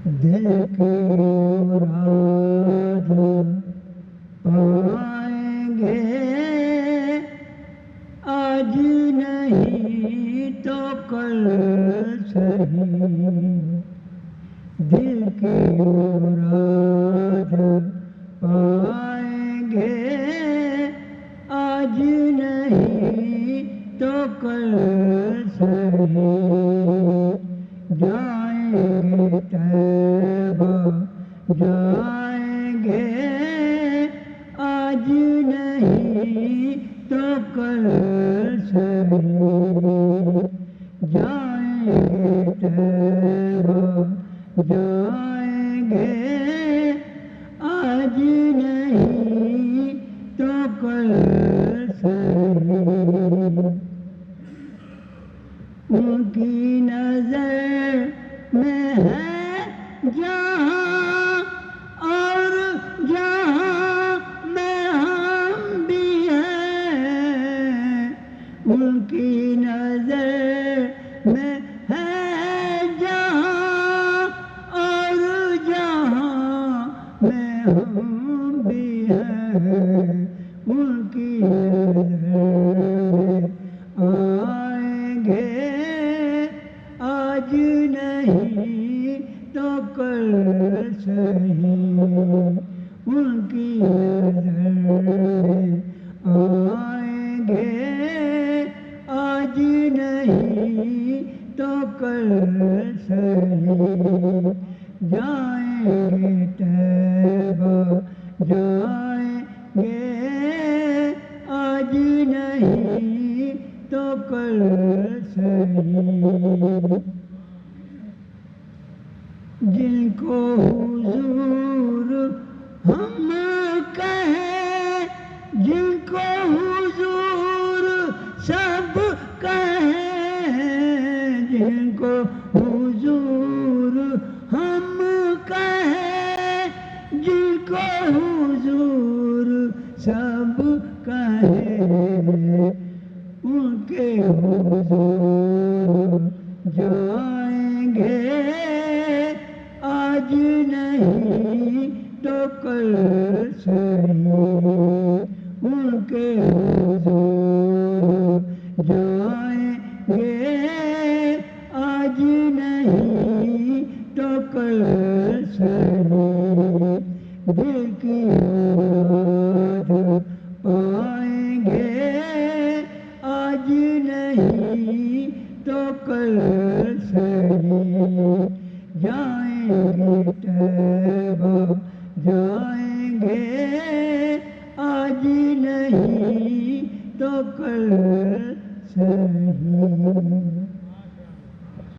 دل کی مراد پائیں گے آج نہیں تو کل صحیح، دل کی مراد پائیں گے آج نہیں تو کل صحیح، جائیں گے طیبہ جائیں گے آج نہیں تو کل صحیح، جائیں گے طیبہ جائیں گے آج نہیں تو کل صحیح، ان کی نظر میں ہے جہاں اور جہاں میں ہم بھی ہیں، ان کی نظر میں ہے جہاں اور جہاں میں ہم بھی ہیں، ان کی نظر آئیں گے آج نہیں تو کل صحیح، ان کی نظر آئیں گے آج نہیں تو کل صحیح، جائیں گے طیبہ جائیں گے آج نہیں تو کل صحیح، جن کو حضور ہم کہیں جن کو حضور سب کہیں، جن کو حضور ہم کہیں جن کو حضور سب کہیں، ان کے حضور جائیں گے آج نہیں تو کل صحیح، ان کے حضور جائیں گے آج نہیں تو کل صحیح، دل کی مراد پائیں گے آج نہیں تو کل صحیح، جائیں گے طیبہ جائیں گے آج نہیں تو کل صحیح۔